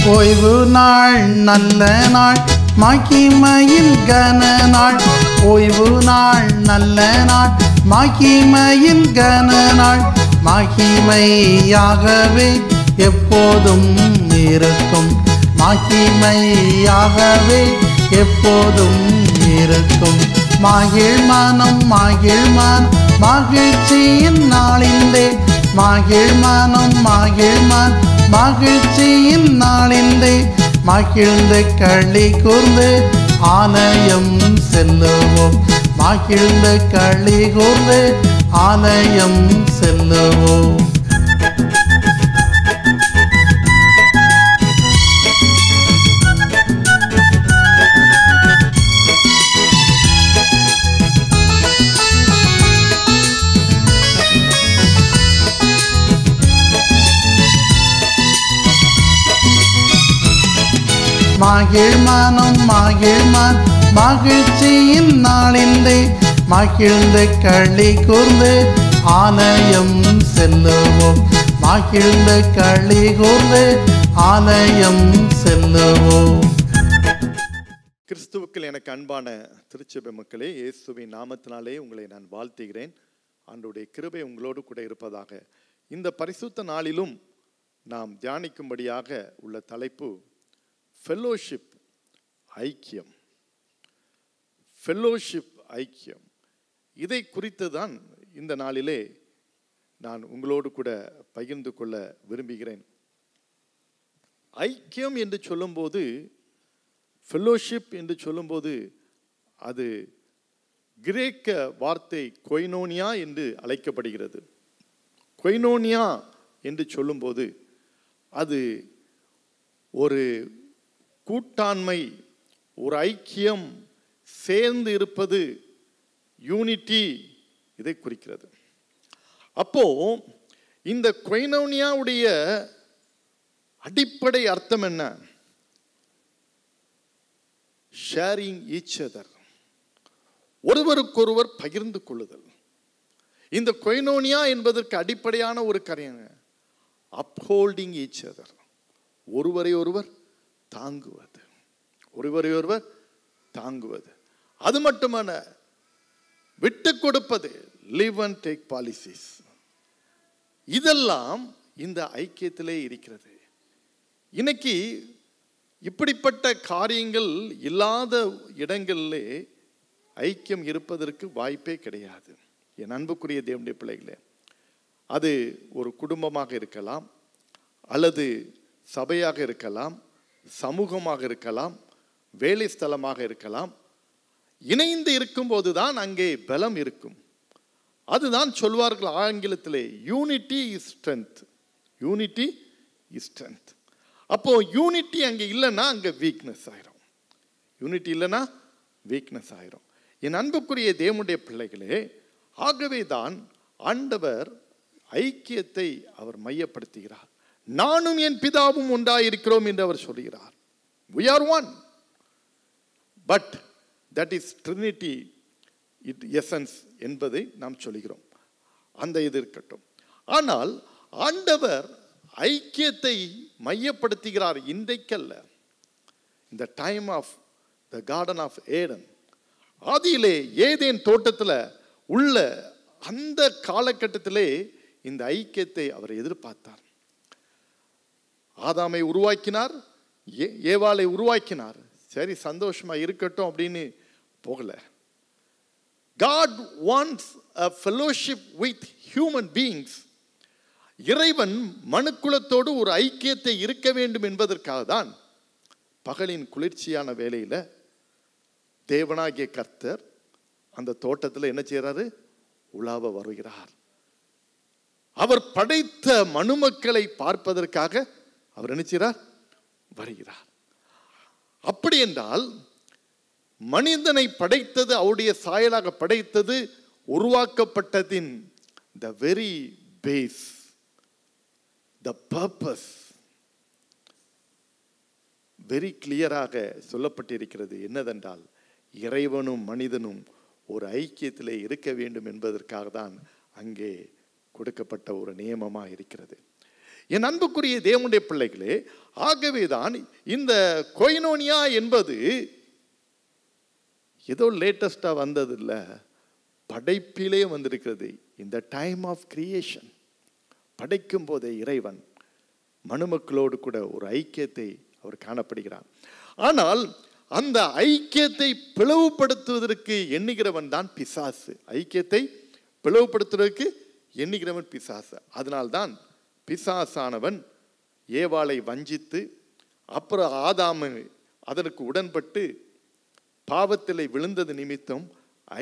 ஓய்வு நாள் நல்ல நாள் மகிமையின் கன நாள். ஓய்வு நாள் நல்ல நாள் மகிமையின் கன நாள். மகிமையாகவே எப்போதும் இருக்கும். மகிமையாகவே எப்போதும் இருக்கும். மகிழ் மனம் மகிழ் மனம் மகிழ்ச்சியின் நாளிலே. மகிழ் மனம் மகிழ் மனம் மகிழ்ச்சியின் நாளிலே. மகிழ்ந்து களி கூர்ந்து ஆலயம் செல்லுவோம். மகிழ்ந்து களி கூர்ந்து ஆலயம் செல்லுவோம். மகிழ் மனம் மகிழ் மனம் மகிழ்ச்சியின் நாளிலே. மகிழ்ந்து களி கூர்ந்து ஆலயம் செல்லுவோம். மகிழ்ந்து களி கூர்ந்து ஆலயம் செல்லுவோம். கிறிஸ்துவுக்குள் எனக்கு அன்பான திருச்சபை மக்களே, இயேசுவின் நாமத்தினாலே உங்களை நான் வாழ்த்துகிறேன். ஆண்டவருடைய கிருபை உங்களோடு கூட இருப்பதாக. இந்த பரிசுத்த நாளிலும் நாம் தியானிக்கும்படியாக உள்ள தலைப்பு ஃபெல்லோஷிப், ஐக்கியம். ஃபெல்லோஷிப், ஐக்கியம். இதை குறித்து தான் இந்த நாளிலே நான் உங்களோடு கூட பகிர்ந்து கொள்ள விரும்புகிறேன். ஐக்கியம் என்று சொல்லும்போது, ஃபெல்லோஷிப் என்று சொல்லும்போது, அது கிரேக்க வார்த்தை கொய்னோனியா என்று அழைக்கப்படுகிறது. கொய்னோனியா என்று சொல்லும்போது அது ஒரு கூட்டாண்மை, ஒரு ஐக்கியம், சேர்ந்து இருப்பது, யூனிட்டி, இதை குறிக்கிறது. அப்போ இந்த கொய்னோனியாவுடைய அடிப்படை அர்த்தம் என்ன? ஷேரிங் ஈச் அதர், ஒருவருக்கொருவர் பகிர்ந்து கொள்ளுதல். இந்த கொய்னோனியா என்பதற்கு அடிப்படையான ஒரு காரியம் அப்ஹோல்டிங் ஈச் அதர், ஒருவரை ஒருவர் தாங்குவது, ஒருவரை ஒருவர் தாங்குவது. அது மட்டுமல்ல, விட்டு கொடுப்பது, லிவ் அண்ட் டேக் பாலிசிஸ். இதெல்லாம் இந்த ஐக்கியத்திலே இருக்கிறது. இன்னைக்கு இப்படிப்பட்ட காரியங்கள் இல்லாத இடங்களிலே ஐக்கியம் இருப்பதற்கு வாய்ப்பே கிடையாது. என் அன்புக்குரிய தேவனுடைய பிள்ளைகளே, அது ஒரு குடும்பமாக இருக்கலாம், அல்லது சபையாக இருக்கலாம், சமூகமாக இருக்கலாம், வேலை ஸ்தலமாக இருக்கலாம். இணைந்து இருக்கும்போது தான் அங்கே பலம் இருக்கும். அதுதான் சொல்வார்கள் ஆங்கிலத்திலே, unity is strength. Unity is strength. அப்போ யூனிட்டி அங்கே இல்லைன்னா அங்கே வீக்னஸ் ஆயிரும். யூனிட்டி இல்லைன்னா வீக்னஸ் ஆயிரும். என் அன்புக்குரிய தேவனுடைய பிள்ளைகளே, ஆகவே தான் ஆண்டவர் ஐக்கியத்தை அவர் மையப்படுத்துகிறார். நானும் என் பிதாவும் ஒன்றாயிருக்கிறோம் என்று அவர் சொல்கிறார். We are one. But that is Trinity essence என்பதை நாம் சொல்கிறோம். அந்த இது இருக்கட்டும். ஆனால் ஆண்டவர் ஐக்கியத்தை மையப்படுத்துகிறார். இன்றைக்கல்ல, இந்த time of the garden of Eden, ஆதியிலே ஏதேன் தோட்டத்தில் உள்ள அந்த காலகட்டத்திலே இந்த ஐக்கியத்தை அவர் எதிர்பார்த்தார். ஆதாமை உருவாக்கினார், ஏவாளை உருவாக்கினார். சரி, சந்தோஷமா இருக்கட்டும் அப்படின்னு போகல. God wants a fellowship with human beings. இறைவன் மனுக்குலத்தோடு ஒரு ஐக்கியத்தை இருக்க வேண்டும் என்பதற்காக தான் பகலின் குளிர்ச்சியான வேளையில தேவனாகிய கர்த்தர் அந்த தோட்டத்தில் என்ன செய்யறாரு? உலாவ வருகிறார். அவர் படைத்த மனுமக்களை பார்ப்பதற்காக அவர் என்ன செய்கிறார்? வருகிறார். அப்படி என்றால் மனிதனை படைத்தது, அவருடைய சாயலாக படைத்தது, உருவாக்கப்பட்டதின் the very base, the purpose very கிளியராக சொல்லப்பட்டிருக்கிறது. என்னதென்றால், இறைவனும் மனிதனும் ஒரு ஐக்கியத்திலே இருக்க வேண்டும் என்பதற்காக தான் அங்கே கொடுக்கப்பட்ட ஒரு நியமமாக இருக்கிறது. என் அன்புக்குரிய தேவனுடைய பிள்ளைகளே, ஆகவேதான் இந்த கொய்னோனியா என்பது ஏதோ லேட்டஸ்டா வந்தது இல்லை, படைப்பிலே வந்திருக்கிறது. இந்த டைம் ஆஃப் கிரியேஷன், படைக்கும் போதே இறைவன் மனுமக்களோடு கூட ஒரு ஐக்கியத்தை அவர் காணப்படுகிறார். ஆனால் அந்த ஐக்கியத்தை பிளவுபடுத்துவதற்கு எண்ணுகிறவன் தான் பிசாசு. ஐக்கியத்தை பிளவுபடுத்துவதற்கு எண்ணுகிறவன் பிசாசு. அதனால்தான் பிசாசானவன் ஏவாளை வஞ்சித்து, அப்புறம் ஆதாம் அதற்கு உடன்பட்டு பாவத்திலே விழுந்தது நிமித்தம்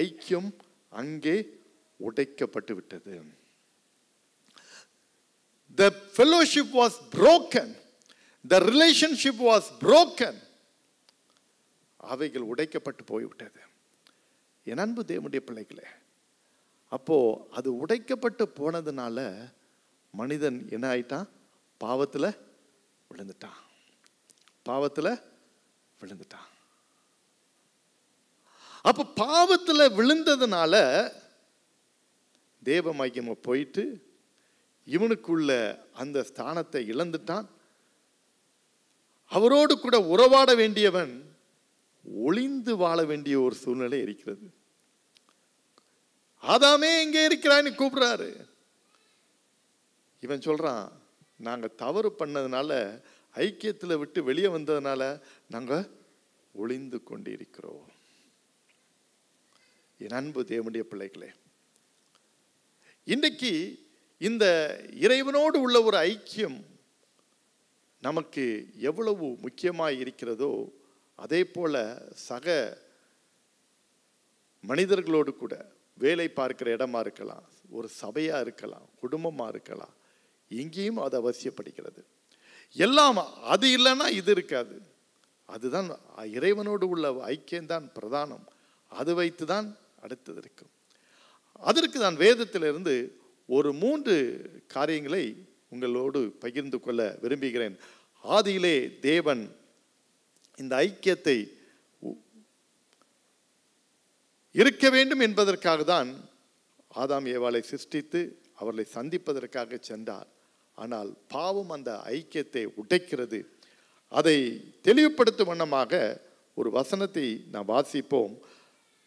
ஐக்கியம் அங்கே உடைக்கப்பட்டு விட்டது. The fellowship was broken. The relationship was broken. அவைகள் உடைக்கப்பட்டு போய்விட்டது. என் அன்பு தேவனுடைய பிள்ளைகளே, அப்போ அது உடைக்கப்பட்டு போனதுனால மனிதன் என்ன ஆயிட்டான்? பாவத்துல விழுந்துட்டான். பாவத்துல விழுந்துட்டான். அப்ப பாவத்துல விழுந்ததுனால தேவ மகிமை போயிட்டு இவனுக்குள்ள அந்த ஸ்தானத்தை இழந்துட்டான். அவரோடு கூட உறவாட வேண்டியவன் ஒளிந்து வாழ வேண்டிய ஒரு சூழ்நிலை இருக்கிறது. ஆதாமே எங்கே இருக்கிறான்னு கூப்பிடுறாரு. இவன் சொல்றான், நாங்க தவறு பண்ணதுனால, ஐக்கியத்துல விட்டு வெளியே வந்ததுனால நாங்க ஒளிந்து கொண்டு இருக்கிறோம். என் அன்பு தேவனுடைய பிள்ளைகளே, இன்றைக்கு இந்த இறைவனோடு உள்ள ஒரு ஐக்கியம் நமக்கு எவ்வளவு முக்கியமாய் இருக்கிறதோ, அதே போல சக மனிதர்களோடு கூட, வேலை பார்க்கிற இடமா இருக்கலாம், ஒரு சபையா இருக்கலாம், குடும்பமா இருக்கலாம், எங்கேயும் அது அவசியப்படுகிறது. எல்லாம் அது இல்லைன்னா இது இருக்காது. அதுதான் இறைவனோடு உள்ள ஐக்கியம்தான் பிரதானம். அது வைத்து தான் அடுத்தது இருக்கும். அதற்கு நான் வேதத்திலிருந்து ஒரு 3 காரியங்களை உங்களோடு பகிர்ந்து கொள்ள விரும்புகிறேன். ஆதியிலே தேவன் இந்த ஐக்கியத்தை இருக்க வேண்டும் என்பதற்காக தான் ஆதாம் ஏவாளை சிருஷ்டித்து அவர்களை சந்திப்பதற்காக சென்றார். ஆனால் பாவம் அந்த ஐக்கியத்தை உடைக்கிறது. அதை தெளிவுபடுத்தும் வண்ணமாக ஒரு வசனத்தை நாம் வாசிப்போம்.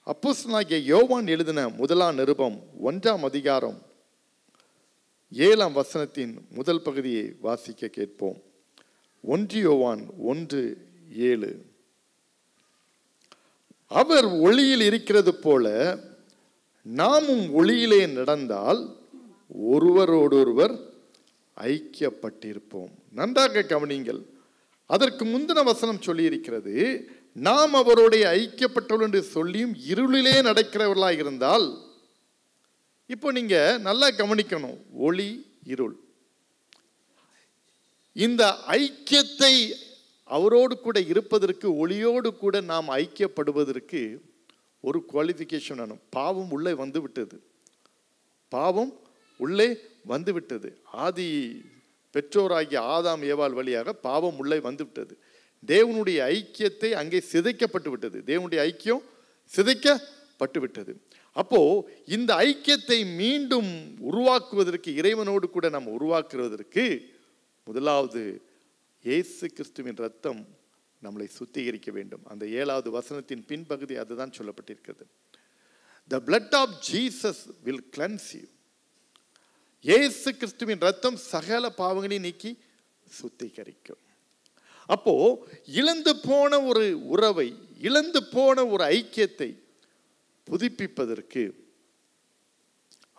அப்போஸ்தலனாகிய யோவான் எழுதின 1 நிருபம் 1 அதிகாரம் 7 வசனத்தின் முதல் பகுதியை வாசிக்க கேட்போம். 1 யோவான் 1:7. அவர் ஒளியில் இருக்கிறது போல நாமும் ஒளியிலே நடந்தால் ஒருவரோடொருவர் ஐக்கியப்பட்டிருப்போம். நன்றாக கவனிங்கள். அதற்கு முந்தின வசனம் சொல்லி இருக்கிறது, நாம் அவருடைய ஐக்கியப்பட்டவர்கள் என்று சொல்லியும் இருளிலே நடக்கிறவர்களாக இருந்தால். இப்போ நீங்க நல்லா கவனிக்கணும், ஒளி இருள். இந்த ஐக்கியத்தை அவரோடு கூட இருப்பதற்கு, ஒளியோடு கூட நாம் ஐக்கியப்படுவதற்கு ஒரு குவாலிஃபிகேஷன் வேணும். பாவம் உள்ளே வந்து விட்டது. பாவம் உள்ளே வந்து விட்டது. ஆதி பெற்றோராகிய ஆதாம் ஏவாள் வழியாக பாவம் உள்ளே வந்து விட்டது. தேவனுடைய ஐக்கியத்தை அங்கே சிதைக்கப்பட்டு விட்டது. தேவனுடைய ஐக்கியம் சிதைக்கப்பட்டு விட்டது. அப்போ இந்த ஐக்கியத்தை மீண்டும் உருவாக்குவதற்கு, இறைவனோடு கூட நாம் உருவாக்குவதற்கு, முதலாவது இயேசு கிறிஸ்துவின் ரத்தம் நம்மளை சுத்திகரிக்க வேண்டும். அந்த 7வது வசனத்தின் பின்பகுதி அதுதான் சொல்லப்பட்டிருக்கிறது. The blood of Jesus will cleanse you. இயேசு கிறிஸ்துவின் ரத்தம் சகல பாவங்களையும் நீக்கி சுத்திகரிக்கும். அப்போ இழந்து போன ஒரு உறவை, இழந்து போன ஒரு ஐக்கியத்தை புதுப்பிப்பதற்கு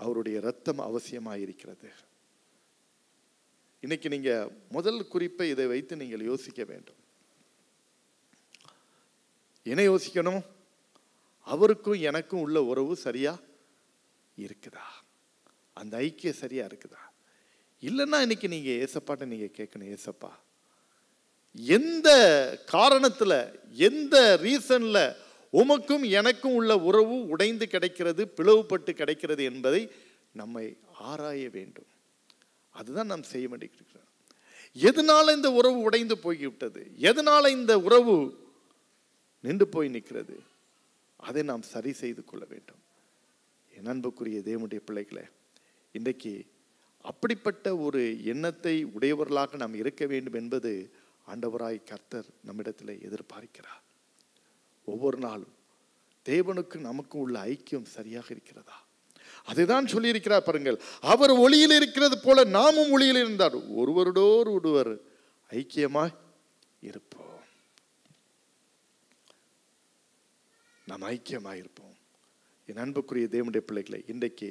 அவருடைய ரத்தம் அவசியமாயிருக்கிறது. இன்னைக்கு நீங்க முதல் குறிப்பை இதை வைத்து நீங்கள் யோசிக்க வேண்டும். என்ன யோசிக்கணும்? அவருக்கும் எனக்கும் உள்ள உறவு சரியா இருக்குதா? அந்த ஐக்கியம் சரியா இருக்குதா? இல்லைன்னா இன்னைக்கு நீங்க ஏசப்பாட்ட நீங்க கேட்கணும், ஏசப்பா எந்த காரணத்துல, எந்த ரீசன்ல உமக்கும் எனக்கும் உள்ள உறவு உடைந்து கிடைக்கிறது, பிளவுபட்டு கிடைக்கிறது என்பதை நம்மை ஆராய வேண்டும். அதுதான் நாம் செய்ய வேண்டியிருக்கிறோம். எதனால இந்த உறவு உடைந்து போய்விட்டது, எதனால இந்த உறவு நின்று போய் நிற்கிறது, அதை நாம் சரி செய்து கொள்ள வேண்டும். என் அன்புக்குரிய தேவனுடைய பிள்ளைகளே, இன்றைக்கு அப்படிப்பட்ட ஒரு எண்ணத்தை உடையவர்களாக நாம் இருக்க வேண்டும் என்பது ஆண்டவராய் கர்த்தர் நம்மிடத்தில் எதிர்பார்க்கிறார். ஒவ்வொரு நாளும் தேவனுக்கு நமக்கும் உள்ள ஐக்கியம் சரியாக இருக்கிறதா? அதுதான் சொல்லியிருக்கிறார் பாருங்கள். அவர் ஒளியில் இருக்கிறது போல நாமும் ஒளியில் இருந்தார், ஒருவரோடு ஒருவர் ஐக்கியமாய் இருப்போம். நாம் ஐக்கியமாய் இருப்போம். என் அன்புக்குரிய தேவனுடைய பிள்ளைகளை, இன்றைக்கு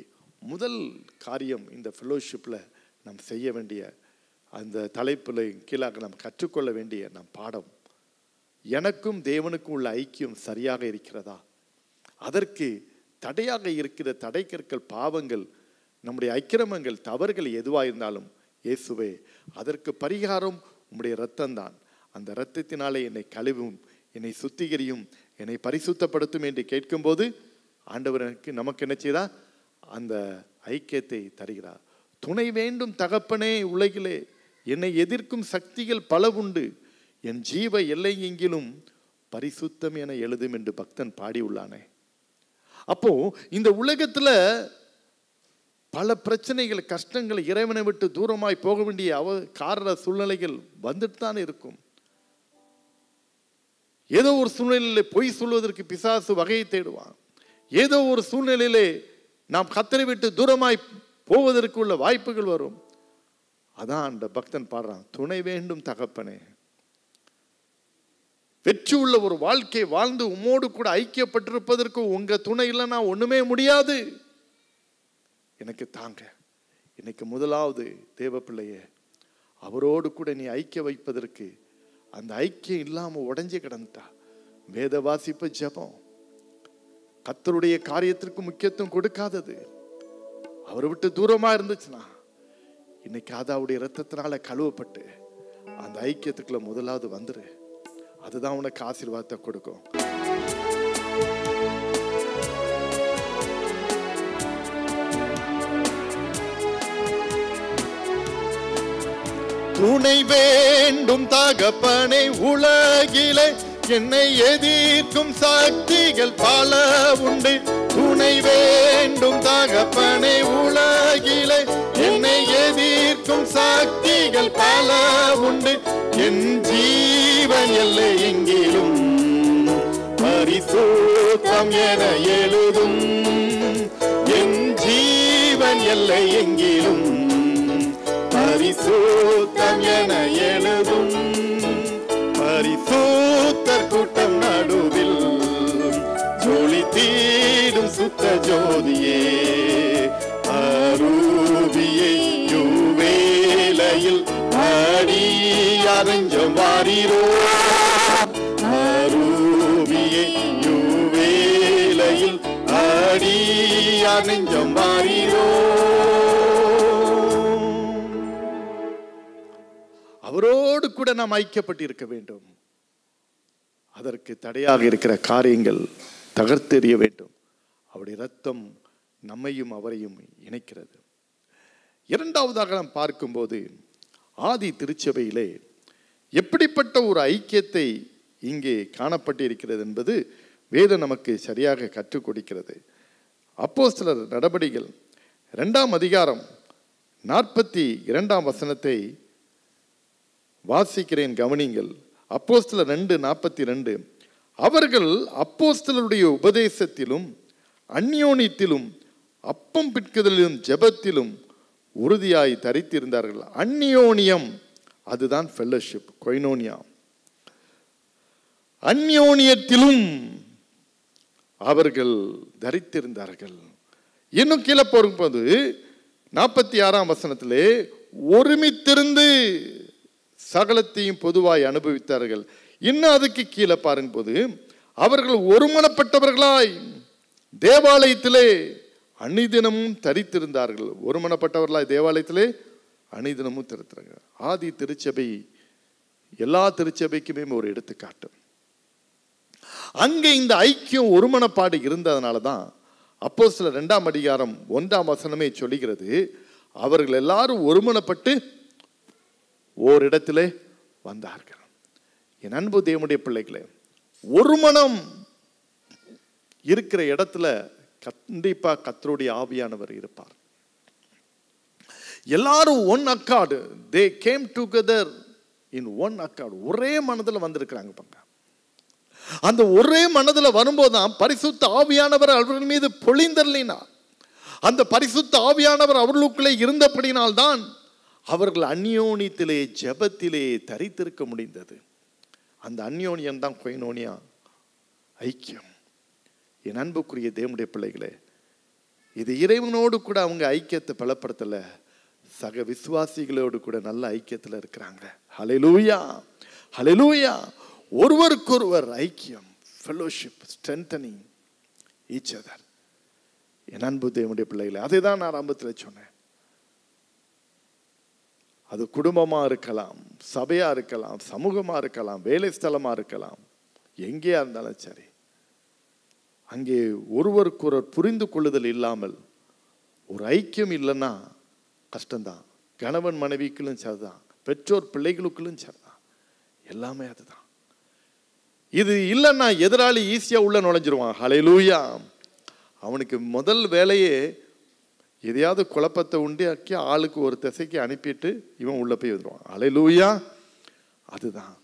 முதல் காரியம் இந்த ஃபெலோஷிப்பில் நாம் செய்ய வேண்டிய அந்த தலைப்பில் கீழாக நாம் கற்றுக்கொள்ள வேண்டிய நம் பாடம், எனக்கும் தேவனுக்கும் உள்ள ஐக்கியம் சரியாக இருக்கிறதா? அதற்கு தடையாக இருக்கிற தடைக்கற்கள், பாவங்கள், நம்முடைய அக்கிரமங்கள், தவறுகள் எதுவாக இருந்தாலும் இயேசுவே அதற்கு பரிகாரம் உம்முடைய இரத்தம்தான். அந்த இரத்தத்தினாலே என்னை கழுவும், என்னை சுத்திகரியும், என்னை பரிசுத்தப்படுத்தும் என்று கேட்கும்போது ஆண்டவருக்கு நமக்கு என்ன செய்தா? அந்த ஐக்கியத்தை தருகிறார். துணை வேண்டும் தகப்பனே, உலகிலே என்னை எதிர்க்கும் சக்திகள் பல உண்டு, என் ஜீவ எல்லை எங்கிலும் பரிசுத்தம் என எழுதும் என்று பக்தன் பாடியுள்ளானே. அப்போ இந்த உலகத்துல பல பிரச்சனைகள், கஷ்டங்கள், இறைவனை விட்டு தூரமாய் போக வேண்டிய காரண சூழ்நிலைகள் வந்துட்டு தான் இருக்கும். ஏதோ ஒரு சூழ்நிலையிலே பொய் சொல்வதற்கு பிசாசு வகையை தேடுவான். ஏதோ ஒரு சூழ்நிலையிலே நாம் கர்த்தரை விட்டு தூரமாய் போவதற்கு உள்ள வாய்ப்புகள் வரும். அதான் அந்த பக்தன் பாடுறான், துணை வேண்டும் தகப்பனே, வெற்றி உள்ள ஒரு வாழ்க்கை வாழ்ந்து உம்மோடு கூட ஐக்கியப்பட்டிருப்பதற்கு உங்க துணை இல்லைன்னா ஒண்ணுமே முடியாது, எனக்கு தாங்க. இன்னைக்கு முதலாவது தேவ பிள்ளைய அவரோடு கூட நீ ஐக்கிய வைப்பதற்கு, அந்த ஐக்கியம் இல்லாம உடைஞ்சு கிடந்துட்டா, வேத வாசிப்பு, ஜெபம், கர்த்தருடைய காரியத்திற்கு முக்கியத்துவம் கொடுக்காதது, அவரை விட்டு தூரமா இருந்துச்சுன்னா, இன்னைக்கு ஆதாவுடைய இரத்தத்தினால கழுவப்பட்டு அந்த ஐக்கியத்துக்குள்ள முதலாவது வந்துரு. அதுதான் உனக்கு ஆசீர்வாதத்தை கொடுக்கும். துணை வேண்டும் தகப்பனை, உலகிலே என்னை எதிர்க்கும் சக்திகள் பல உண்டு. துணை வேண்டும் தகப்பனை, உலகிலே என்னை எதிர்க்கும் சக்திகள் பல உண்டு. என் ஜீவன் எல்லை எங்கிலும் பரிசுத்தம் என எழுதும். என் ஜீவன் எல்லை எங்கிலும் பரிசுத்தம் என எழுதும். பரிசுத்தர் கூட்டம் நடுவில் ஜொலி தீடும் சுத்த ஜோதியே, அரூபியை யுவேலையில் அடி அறிஞ்சம் வாரீரோ. அரூபியை யுவேலையில் அடி அறிஞ்சம் வாரீரோ. அவரோடு கூட நாம் ஐக்கியப்பட்டு இருக்க வேண்டும். அதற்கு தடையாக இருக்கிற காரியங்கள் தகர்த்தெறிய வேண்டும். அவருடைய இரத்தம் நம்மையும் அவரையும் இணைக்கிறது. இரண்டாவதாக நாம் பார்க்கும்போது, ஆதி திருச்சபையிலே எப்படிப்பட்ட ஒரு ஐக்கியத்தை இங்கே காணப்பட்டிருக்கிறது என்பது வேதம் நமக்கு சரியாக கற்றுக் கொடுக்கிறது. அப்போஸ்தலர் நடபடிகள் 2ஆம் அதிகாரம் 42ஆம் வசனத்தை வாசிக்கிறேன், கவனிங்கள். அப்போஸ்தலர் 2:42, அவர்கள் அப்போஸ்தலருடைய உபதேசத்திலும் அந்யோன்யத்திலும் அப்பம் பிட்குதலிலும் ஜெபத்திலும் உறுதியாய் தரித்திருந்தார்கள். அந்யோன்யம், அதுதான் ஃபெல்லோஷிப், கொய்னோனியா. அந்யோன்யத்திலும் அவர்கள் தரித்திருந்தார்கள். இன்னும் கீழே போகும்போது 46ஆம் வசனத்திலே ஒருமித்திருந்து சகலத்தையும் பொதுவாய் அனுபவித்தார்கள். இன்னும் அதுக்கு கீழே பாரும்போது, அவர்கள் ஒருமனப்பட்டவர்களாய் தேவாலயத்திலே அணிதினமும் தரித்திருந்தார்கள். ஒருமனப்பட்டவர்களாய் தேவாலயத்திலே அணிதினமும் தரித்திருந்தாங்க. ஆதி திருச்சபை எல்லா திருச்சபைக்குமே ஒரு எடுத்துக்காட்டு. அங்கே இந்த ஐக்கியம், ஒருமனப்பாடு இருந்ததுனால தான் அப்போஸ்தலர் 2ஆம் அதிகாரம் 1ஆம் வசனமே சொல்லுகிறது, அவர்கள் எல்லாரும் ஒருமனப்பட்டு ஓரிடத்திலே வந்தார்கள். என் அன்பு தேவனுடைய பிள்ளைகளே, ஒரு மனம் இருக்கிற இடத்துல கண்டிப்பா கர்த்தருடைய ஆவியானவர் இருப்பார். எல்லாரும் one Accord, they came together in one Accord, ஒரே மனதில் வந்திருக்கிறாங்க பாருங்க. அந்த ஒரே மனதில் வரும்போது தான் பரிசுத்த ஆவியானவர் அவர்கள் மீது பொழிந்தருளினார். அந்த பரிசுத்த ஆவியானவர் அவர்களுக்குள்ளே இருந்தபடினால்தான் அவர்கள் அந்யோனியத்திலே ஜெபத்திலே தரித்திருக்க முடிந்தது. அந்த அந்யோனியம் தான் கொய்னோனியா, ஐக்கியம். என் அன்புக்குரிய தேவனுடைய பிள்ளைகளே, இது இறைவனோடு கூட அவங்க ஐக்கியத்தை பலப்படுத்தல, சக விசுவாசிகளோடு கூட நல்ல ஐக்கியத்தில் இருக்கிறாங்க. ஹல்லேலூயா, ஹல்லேலூயா. ஒருவருக்கொருவர் ஐக்கியம், ஃபெலோஷிப், ஸ்ட்ரென்தனிங் ஈச் அதர். என் அன்பு தேவனுடைய பிள்ளைகளே, அதை தான் நான் ஆரம்பத்தில் சொன்னேன். அது குடும்பமாக இருக்கலாம், சபையாக இருக்கலாம், சமூகமாக இருக்கலாம், வேலை ஸ்தலமாக இருக்கலாம், எங்கேயா இருந்தாலும் சரி, அங்கே ஒருவருக்கொருவர் புரிந்து கொள்ளுதல் இல்லாமல் ஒரு ஐக்கியம் இல்லைன்னா கஷ்டம்தான். கணவன் மனைவிக்குள்ளும் சரிதான், பெற்றோர் பிள்ளைகளுக்குள்ளும் சரிதான், எல்லாமே அதுதான். இது இல்லைன்னா எதிராளி ஈஸியாக உள்ள நுழைஞ்சிருவான். ஹல்லேலூயா. அவனுக்கு முதல் வேலையே எதையாவது குழப்பத்தை உண்டாக்கி ஆளுக்கு ஒரு திசைக்கு அனுப்பிட்டு இவன் உள்ள போய் வந்துடுவான். ஹல்லேலூயா. அதுதான்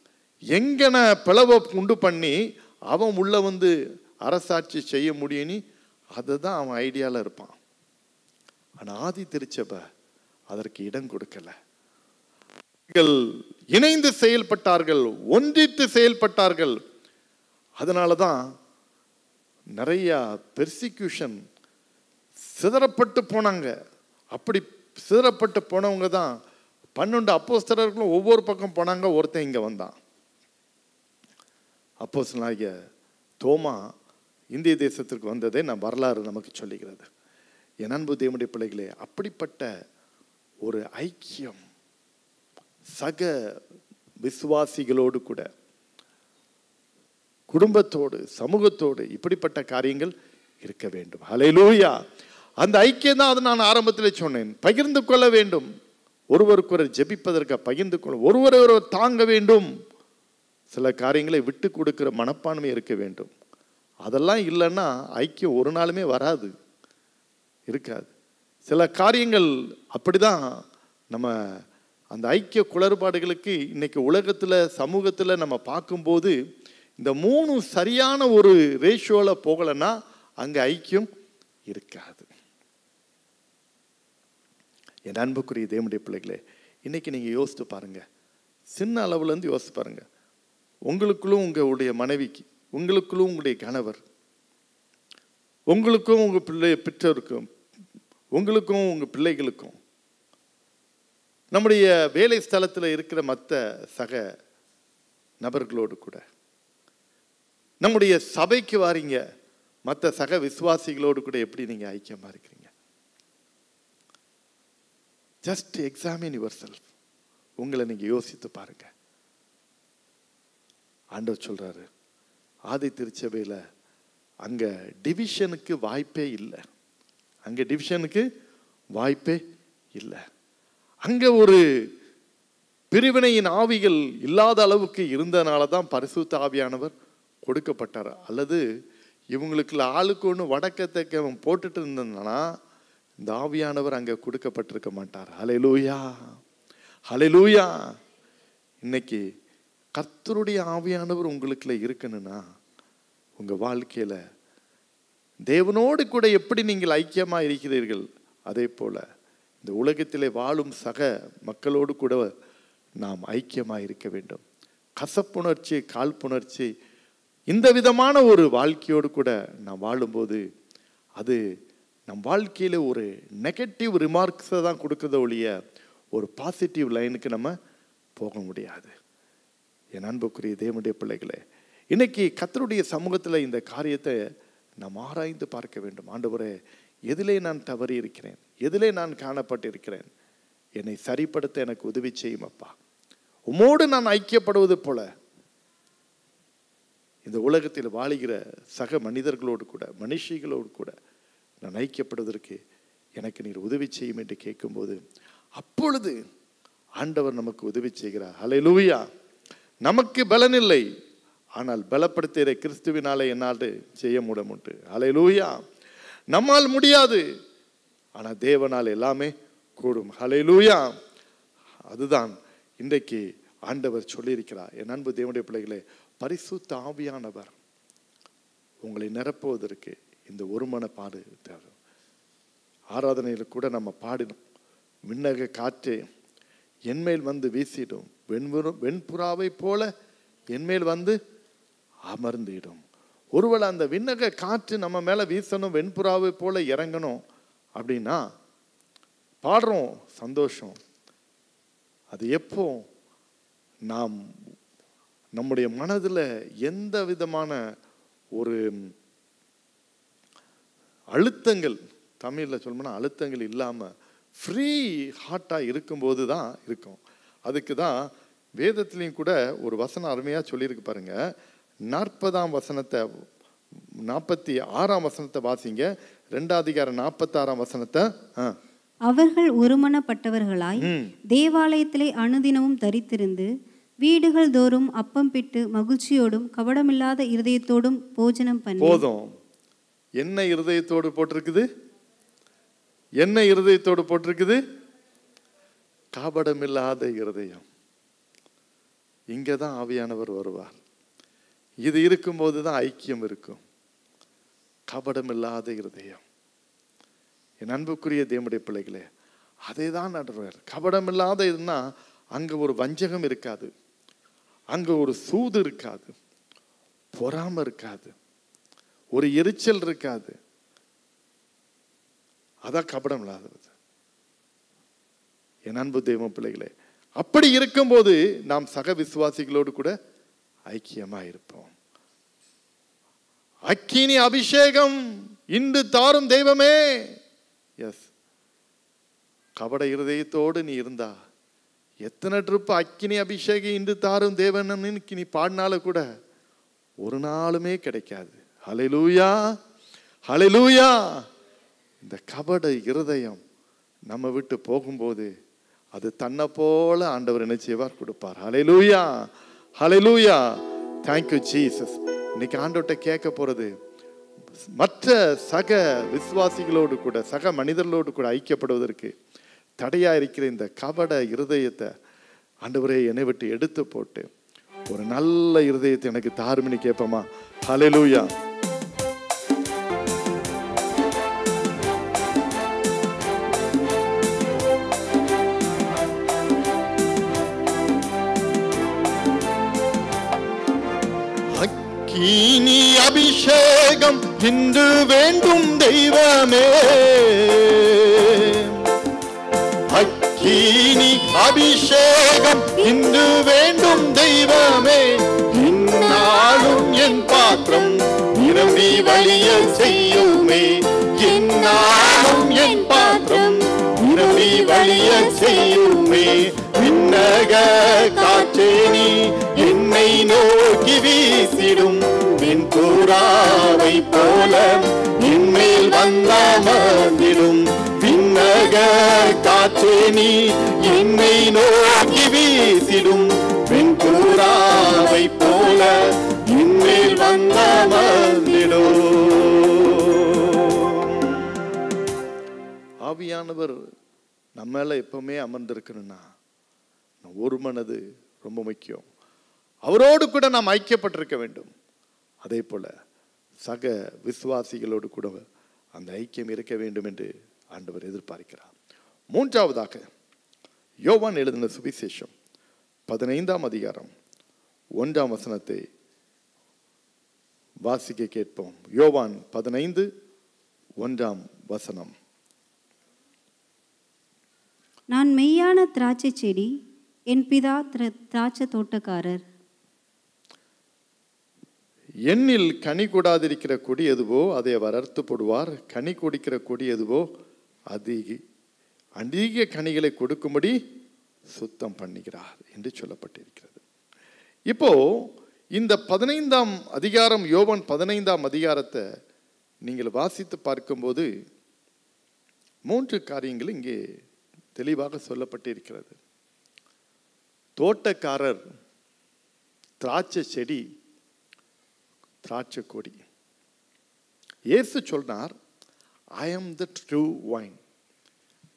எங்கன பிளவை உண்டு பண்ணி அவன் உள்ள வந்து அரசாட்சி செய்ய முடியும்னு அதை தான் அவன் ஐடியாவில் இருப்பான். ஆனால் ஆதி திருச்சபை அதற்கு இடம் கொடுக்கல. இணைந்து செயல்பட்டார்கள், ஒன்றித்து செயல்பட்டார்கள். அதனால தான் நிறைய பெர்சிக்யூஷன், சிதறப்பட்டு போனாங்க. அப்படி சிதறப்பட்டு போனவங்க தான் 12 அப்போஸ்தலர்களும் ஒவ்வொரு பக்கம் போனாங்க. ஒருத்தன் இங்கே வந்தான். அப்போஸ்தலனாகிய தோமா இந்திய தேசத்திற்கு வந்ததே நான் வரலாறு நமக்கு சொல்லுகிறது. என் அன்பு தேவனுடைய பிள்ளைகளே, அப்படிப்பட்ட ஒரு ஐக்கியம் சக விசுவாசிகளோடு கூட, குடும்பத்தோடு, சமூகத்தோடு இப்படிப்பட்ட காரியங்கள் இருக்க வேண்டும். ஹல்லேலூயா. அந்த ஐக்கியம் தான், அது நான் ஆரம்பத்தில் சொன்னேன். பகிர்ந்து கொள்ள வேண்டும், ஒருவருக்கொருவர் ஜெபிப்பதற்கு பகிர்ந்து கொள்ள, ஒருவரை தாங்க வேண்டும், சில காரியங்களை விட்டு கொடுக்கிற மனப்பான்மை இருக்க வேண்டும். அதெல்லாம் இல்லைன்னா ஐக்கியம் ஒரு நாளுமே வராது, இருக்காது. சில காரியங்கள் அப்படிதான். நம்ம அந்த ஐக்கிய குளறுபாடுகளுக்கு இன்னைக்கு உலகத்தில், சமூகத்தில் நம்ம பார்க்கும்போது இந்த 3 சரியான ஒரு ரேஷியோவில் போகலைன்னா அங்கே ஐக்கியம் இருக்காது. என் அன்புக்குரிய தேவனுடைய பிள்ளைகளே, இன்னைக்கு நீங்கள் யோசித்து பாருங்க, சின்ன அளவுலேருந்து யோசித்து பாருங்க. உங்களுக்குள்ளும் உங்களுடைய மனைவிக்கு, உங்களுக்குள்ளும் உங்களுடைய கணவர், உங்களுக்கும் உங்கள் பெற்றோருக்கும், உங்களுக்கும் உங்கள் பிள்ளைகளுக்கும், நம்முடைய வேலை ஸ்தலத்தில் இருக்கிற மற்ற சக நபர்களோடு கூட, நம்முடைய சபைக்கு வாரீங்க மற்ற சக விசுவாசிகளோடு கூட எப்படி நீங்கள் ஐக்கியமாக இருக்கிறீங்க? Just examine your self. உங்களை நீங்கள் யோசித்து பாருங்க. ஆண்டவர் சொல்றாரு, ஆதி திருச்சபையில் அங்கே டிவிஷனுக்கு வாய்ப்பே இல்லை. அங்கே டிவிஷனுக்கு வாய்ப்பே இல்லை. அங்கே ஒரு பிரிவினையின் ஆவிகள் இல்லாத அளவுக்கு இருந்தனால தான் பரிசுத்த ஆவியானவர் கொடுக்கப்பட்டார். அல்லது இவங்களுக்குள்ள ஆளுக்கு ஒன்று வடக்க தெக்க போட்டுட்டு இருந்ததுன்னா இந்த ஆவியானவர் அங்கே கொடுக்கப்பட்டிருக்க மாட்டார். ஹல்லேலூயா, ஹல்லேலூயா. இன்னைக்கு கர்த்தருடைய ஆவியானவர் உங்களுக்குள்ள இருக்கணும்னா உங்கள் வாழ்க்கையில் தேவனோடு கூட எப்படி நீங்கள் ஐக்கியமாக இருக்கிறீர்கள், அதே போல் இந்த உலகத்திலே வாழும் சக மக்களோடு கூட நாம் ஐக்கியமாக இருக்க வேண்டும். கசப்புணர்ச்சி, காழ்ப்புணர்ச்சி, இந்த விதமான ஒரு வாழ்க்கையோடு கூட நாம் வாழும்போது அது நம் வாழ்க்கையில் ஒரு நெகட்டிவ் ரிமார்க்ஸை தான் கொடுக்குறத ஒழிய ஒரு பாசிட்டிவ் லைனுக்கு நம்ம போக முடியாது. என் அன்புக்குரிய தேவனுடைய பிள்ளைகளே, இன்னைக்கு கர்த்தருடைய சமூகத்தில் இந்த காரியத்தை நாம் ஆராய்ந்து பார்க்க வேண்டும். ஆண்டவரே, எதிலே நான் தவறி இருக்கிறேன், எதிலே நான் காணப்பட்டிருக்கிறேன், என்னை சரிப்படுத்த எனக்கு உதவி செய்யும் அப்பா. உம்மோடு நான் ஐக்கியப்படுவது போல இந்த உலகத்தில் வாழுகிற சக மனிதர்களோடு கூட, மனுஷிகளோடு கூட நான் ஐக்கியப்படுவதற்கு எனக்கு நீர் உதவி செய்யும் என்று கேட்கும்போது அப்பொழுது ஆண்டவர் நமக்கு உதவி செய்கிறார். ஹல்லேலூயா. நமக்கு பலன் இல்லை, ஆனால் பலப்படுத்துகிற கிறிஸ்துவினாலே என்னால் செய்ய முடியும். ஹல்லேலூயா. நம்மால் முடியாது, ஆனால் தேவனால் எல்லாமே கூடும். ஹல்லேலூயா. அதுதான் இன்றைக்கு ஆண்டவர் சொல்லியிருக்கிறார். என் அன்பு தேவனுடைய பிள்ளைகளே, பரிசுத்த ஆவியானவர் உங்களை நிரப்புவதற்கு இந்த ஒருமனப்பாடு தேவை. ஆராதனையில் கூட நம்ம பாடினோம், விண்ணக காற்றே என்மேல் வந்து வீசிடும், வெண்புறாவை போல என்மேல் வந்து அமர்ந்திடும். ஒருவேளை அந்த விண்ணக காற்று நம்ம மேல வீசணும், வெண்புறாவை போல இறங்கணும் அப்படின்னா பாடுறோம், சந்தோஷம். அது எப்போ நாம் நம்முடைய மனதில் எந்த விதமான ஒரு அழுத்தங்கள், தமிழில் சொல்லணும்னா அழுத்தங்கள் இல்லாமல் ஃப்ரீ ஹார்ட்டாக இருக்கும்போது தான் இருக்கும். அதுக்கு தான் வேதத்துலேயும் கூட ஒரு வசனம் அருமையாக சொல்லியிருக்கு பாருங்க. 40ஆம் வசனத்தை 46ஆம் வசனத்தை வாசிங்க. 2 அதிகாரம் 46ஆம் வசனத்தை. அவர்கள் ஒருமனப்பட்டவர்களாய் தேவாலயத்திலே அனுதினமும் தரித்திருந்து வீடுகள் தோறும் அப்பம் பிட்டு மகிழ்ச்சியோடும் கபடமில்லாத இருதயத்தோடும் போஜனம் பண்ணி. போதும். என்ன இருதயத்தோடு போட்டிருக்குது? என்ன இருதயத்தோடு போட்டிருக்குது? கபடமில்லாத இருதயம். இங்கதான் ஆவியானவர் வருவார். இது இருக்கும்போது தான் ஐக்கியம் இருக்கும். கபடமில்லாத இருதயம். என் அன்புக்குரிய தேவனுடைய பிள்ளைகளே, அதே தான் நடுவர். கபடமில்லாத இதுன்னா அங்க ஒரு வஞ்சகம் இருக்காது, அங்க ஒரு சூது இருக்காது, பொறாமை இருக்காது, ஒரு எரிச்சல் இருக்காது. அதான் கபடம் இல்லாதது. என் அன்பு தெய்வ பிள்ளைகளே, அப்படி இருக்கும்போது நாம் சக விசுவாசிகளோடு கூட ஐக்கியமா இருப்போம். அக்கினி அபிஷேகம் இன்று தாரும் தெய்வமே. எஸ், கபட இருதயத்தோடு நீ இருந்தா எத்தனை ட்ரிப்பு அக்கினி அபிஷேகம் இன்று தாரும் தேவன்னு நீ பாடினாலும் கூட ஒரு நாளுமே கிடைக்காது. ஹல்லேலூயா, ஹல்லேலூயா. இந்த கபட இருதயம் நம்ம விட்டு போகும்போது அது தன்னை போல ஆண்டவர் என்ன செய்வார்? கொடுப்பார். Hallelujah, hallelujah. Thank you Jesus. இன்னைக்கு ஆண்டவர்கிட்ட கேட்க போறது, மற்ற சக விசுவாசிகளோடு கூட சக மனிதர்களோடு கூட ஐக்கியப்படுவதற்கு தடையா இருக்கிற இந்த கபட இருதயத்தை ஆண்டவரே என்னை விட்டு எடுத்து போட்டு ஒரு நல்ல இருதயத்தை எனக்கு தாருமின்னு கேட்போமா? ஹல்லேலூயா. அக்கினி அபிஷேகம் இன்று வேண்டும் தெய்வமே. அக்கினி அபிஷேகம் இன்று வேண்டும் தெய்வமே. இந்நாளும் என் பாத்திரம் நிரம்பி வழிய செய்யுமே. இந்நாளும் என் பாத்திரம் நிரம்பி வழிய செய்யுமே. விண்ணக காற்றே நீ என்னை நோக்கி வீசிடும், வெண்புறாவை போல என்மேல் வந்தமர்ந்திடும். விண்ணக காற்றே நீ என்னை நோக்கி வீசிடும், வெண்புறாவை போல என்மேல் வந்தமர்ந்திடும். ஆவியானவர் நம்ம மேல எப்பவுமே அமர்ந்திருக்கணும்னா ஒரு மனது ரொம்ப முக்கியம். அவரோடு கூட நாம் ஐக்கியப்பட்டிருக்க வேண்டும். அதே போல சக விசுவாசிகளோடு கூட அந்த ஐக்கியம் இருக்க வேண்டும் என்று ஆண்டவர் எதிர்பார்க்கிறார். மூன்றாவதாக யோவான் எழுதின சுவிசேஷம் 15ஆம் அதிகாரம் 1ஆம் வசனத்தை வாசிக்க கேட்போம். யோவான் 15:1 வசனம். நான் மெய்யான திராட்சை செடி, என் பிதா திராட்சை தோட்டக்காரர். எண்ணில் கனி கூடாதிருக்கிற கொடி எதுவோ அதை அவர் அறுத்து போடுவார். கனி கொடுக்கிற கொடி எதுவோ அதிக கனிகளை கொடுக்கும்படி சுத்தம் பண்ணுகிறார் என்று சொல்லப்பட்டிருக்கிறது. இப்போ இந்த 15ஆம் அதிகாரம், யோவான் 15ஆம் அதிகாரத்தை நீங்கள் வாசித்து பார்க்கும்போது 3 காரியங்கள் இங்கே தெளிவாக சொல்லப்பட்டிருக்கிறது. தோட்டக்காரர், திராட்சை செடி, திராட்சை கொடி. இயேசு சொன்னார், ஐ ஆம் த ட்ரூ வைன்.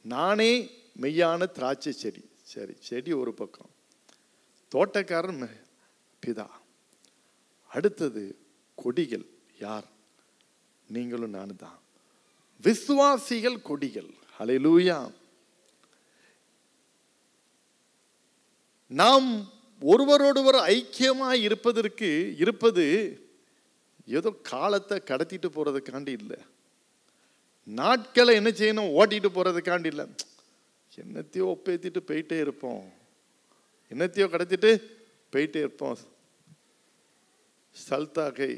நானே மெய்யான திராட்சை செடி. சரி, செடி ஒரு பக்கம், தோட்டக்காரன் பிதா. அடுத்தது கொடிகள். யார்? நீங்களும் நானும் தான். விசுவாசிகள் கொடிகள். ஹல்லேலூயா. நாம் ஒருவரோடொருவர் ஐக்கியமாக இருப்பது ஏதோ காலத்தை கடத்திட்டு போறதுக்காண்டி இல்லை, நாட்களை என்ன செய்யணும் ஓட்டிட்டு போறதுக்காண்டி இல்லை. என்னத்தையோ ஒப்பேத்திட்டு போயிட்டே இருப்போம், என்னத்தையோ கடத்திட்டு போயிட்டே இருப்போம். சல்தாகை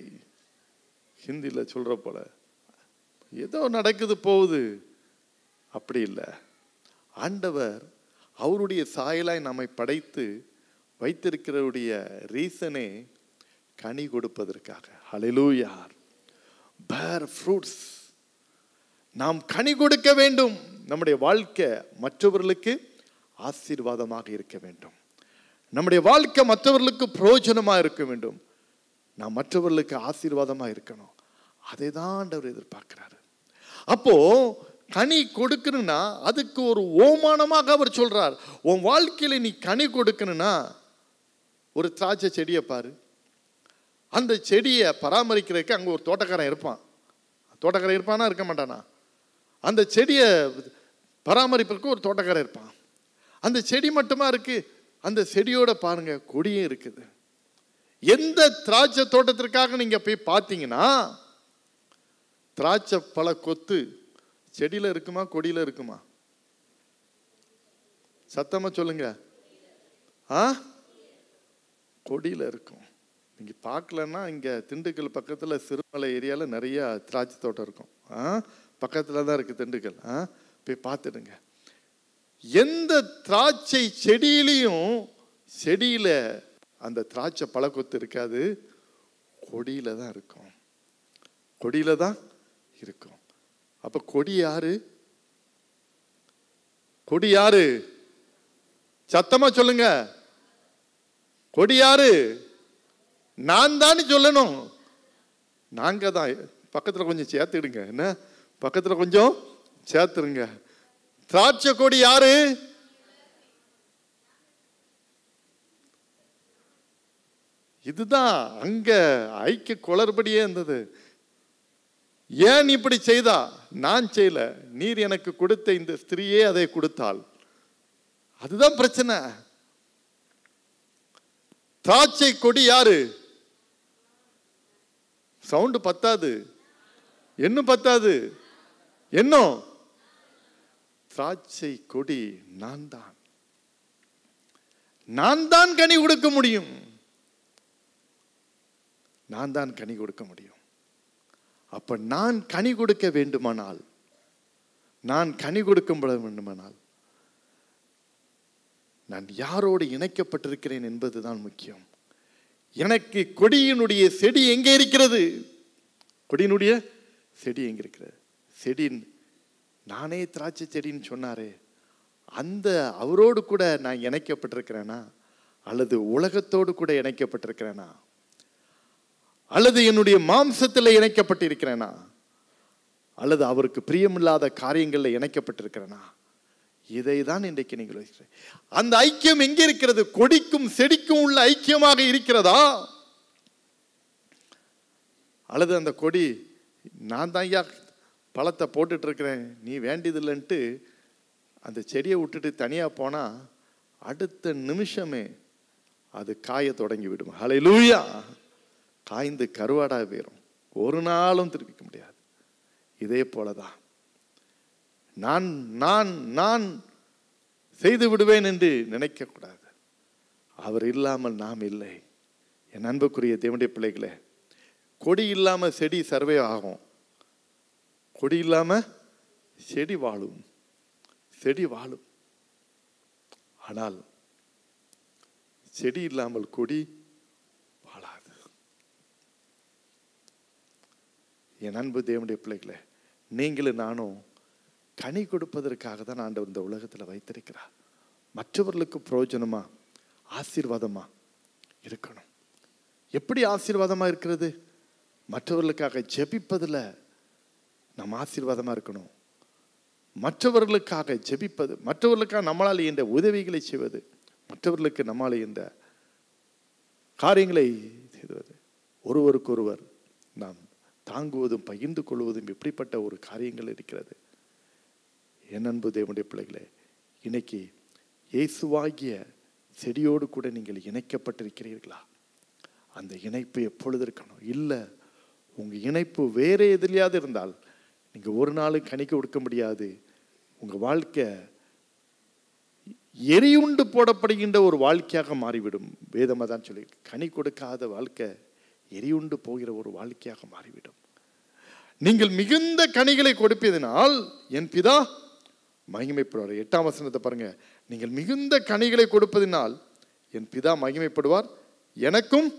ஹிந்தியில் சொல்ற போல ஏதோ நடக்குது போகுது, அப்படி இல்லை. ஆண்டவர் அவருடைய சாயலாய் நம்மை படைத்து வைத்திருக்கிறவருடைய ரீசனே கனி கொடுப்பதற்காக. ஹல்லேலூயா. bear fruits. நாம் கனி கொடுக்க வேண்டும். நம்முடைய வாழ்க்கை மற்றவர்களுக்கு ஆசீர்வாதமாக இருக்க வேண்டும். நம்முடைய வாழ்க்கை மற்றவர்களுக்கு பிரயோஜனமாக இருக்க வேண்டும். நாம் மற்றவர்களுக்கு ஆசீர்வாதமாக இருக்கணும். அதை தான் ஆண்டவர் எதிர்பார்க்கிறாரு. அப்போ கனி கொடுக்கணும்னா அதுக்கு ஒரு ஓமானமாக அவர் சொல்றார். உன் வாழ்க்கையில நீ கனி கொடுக்கணும்னா ஒரு திராட்சை செடியை பாரு. அந்த செடியை பராமரிக்கிறதுக்கு அங்கே ஒரு தோட்டக்காரன் இருப்பான். தோட்டக்காரன் இருப்பானா இருக்க மாட்டானா? அந்த செடியை பராமரிப்பதற்கு ஒரு தோட்டக்காரன் இருப்பான். அந்த செடி மட்டுமா இருக்கு, அந்த செடியோட பாருங்க கொடியும் இருக்குது. எந்த திராட்சை தோட்டத்திற்காக நீங்க போய் பார்த்தீங்கன்னா திராட்சை பல கொத்து செடியில இருக்குமா கொடியில இருக்குமா? சத்தமா சொல்லுங்க. கொடியில இருக்கும். நீங்க பார்க்கலன்னா இங்க திண்டுக்கல் பக்கத்துல சிறுமலை ஏரியால நிறைய திராட்சை தோட்டம் இருக்கும். பக்கத்துல தான் இருக்கு திண்டுக்கல். போய் பார்த்துடுங்க. எந்த திராட்சை செடியிலையும் செடியில அந்த திராட்சை பழக்கொத்து இருக்காது, கொடியில தான் இருக்கும். கொடியில தான் இருக்கும். அப்ப கொடி யாரு? கொடி யாரு? சத்தமா சொல்லுங்க. கொடி யாரு? நான் தான் சொல்லணும். நாங்க தான். பக்கத்துல கொஞ்சம் சேர்த்துடுங்க. என்ன பக்கத்துல கொஞ்சம் சேர்த்துருங்க. திராட்சை கொடி யாரு? இதுதான் அங்க ஐக்கிய குளறுபடியே இருந்தது. ஏன் இப்படி செய்தா? நான் செய்யல, நீர் எனக்கு கொடுத்த இந்த ஸ்திரீயே அதை கொடுத்தாள். அதுதான் பிரச்சனை. திராட்சை கொடி யாரு? சவுண்டு பத்தாது, இன்னும் பத்தாது. இன்னும் திராட்சை கொடி நான் தான். நான் தான் கனி கொடுக்க முடியும். நான் தான் கனி கொடுக்க முடியும். அப்ப நான் கனி கொடுக்க வேண்டுமானால், நான் கனி கொடுக்க வேண்டுமானால் நான் யாரோடு இணைக்கப்பட்டிருக்கிறேன் என்பதுதான் முக்கியம். எனக்கு கொடியினுடைய செடி எங்கே இருக்கிறது? கொடியினுடைய செடி எங்க இருக்கிறது? செடி நானே திராட்சை செடின்னு சொன்னாரே, அந்த அவரோடு கூட நான் இணைக்கப்பட்டிருக்கிறேனா? அல்லது உலகத்தோடு கூட இணைக்கப்பட்டிருக்கிறேனா? அல்லது என்னுடைய மாம்சத்தில் இணைக்கப்பட்டிருக்கிறேனா? அல்லது அவருக்கு பிரியமில்லாத காரியங்களில் இணைக்கப்பட்டிருக்கிறேனா? இதை தான் இன்றைக்கு நீங்கள் அந்த ஐக்கியம் எங்கே இருக்கிறது? கொடிக்கும் செடிக்கும் உள்ள ஐக்கியமாக இருக்கிறதா? அல்லது அந்த கொடி நான் தான் ஐயா பழத்தை போட்டுட்டு இருக்கிறேன், நீ வேண்டியதில்லைன்ட்டு அந்த செடியை விட்டுட்டு தனியாக போனால் அடுத்த நிமிஷமே அது காய தொடங்கி விடும். ஹல்லேலூயா. காய்ந்து கருவாடாக போயிடும், ஒரு நாளும் திருப்பிக்க முடியாது. இதே போலதான் நான் நான் நான் செய்து விடுவேன் என்று நினைக்க கூடாது. அவர் இல்லாமல் நாம் இல்லை. என் அன்புக்குரிய தேவனுடைய பிள்ளைகளே, கொடி இல்லாம செடி சர்வே ஆகும், கொடி இல்லாம செடி வாழும். செடி வாழும். ஆனால் செடி இல்லாமல் கொடி வாழாது. என் அன்பு தேவனுடைய பிள்ளைகளே, நீங்களும் நானும் கனி கொடுப்பதற்காக தான் ஆண்டவர் இந்த உலகத்தில் வைத்திருக்கிறார். மற்றவர்களுக்கு பிரயோஜனமா ஆசீர்வாதமா இருக்கணும். எப்படி ஆசீர்வாதமா இருக்கிறது? மற்றவர்களுக்காக ஜெபிப்பதில் நம்ம ஆசீர்வாதமா இருக்கணும். மற்றவர்களுக்காக ஜெபிப்பது, மற்றவர்களுக்காக நம்மளால் இந்த உதவிகளை செய்வது, மற்றவர்களுக்கு நம்மால் இந்த காரியங்களை செய்வது, ஒருவருக்கொருவர் நாம் தாங்குவதும் பகிர்ந்து கொள்வதும் இப்படிப்பட்ட ஒரு காரியங்கள் இருக்கிறது. என் அன்பு தேவனுடைய பிள்ளைகளே, இன்னைக்கு இயேசுவாகிய செடியோடு கூட நீங்கள் இணைக்கப்பட்டிருக்கிறீர்களா? அந்த இணைப்பு எப்பொழுது இருக்கணும்? இல்லை, உங்கள் இணைப்பு வேறு எதிலையாவது இருந்தால் நீங்கள் ஒரு நாளும் கனி கொடுக்க முடியாது. உங்கள் வாழ்க்கை எரியுண்டு போடப்படுகின்ற ஒரு வாழ்க்கையாக மாறிவிடும். வேதமாக தான் சொல்லி, கனி கொடுக்காத வாழ்க்கை எரியுண்டு போகிற ஒரு வாழ்க்கையாக மாறிவிடும். நீங்கள் மிகுந்த கனிகளை கொடுப்பதனால் என் பிதா மகிமைப்படுவார். 8ஆம் வசனத்தை பாருங்க. நீங்கள் மிகுந்த கனிகளை கொடுப்பதினால் என் பிதா மகிமைப்படுவார், எனக்கும்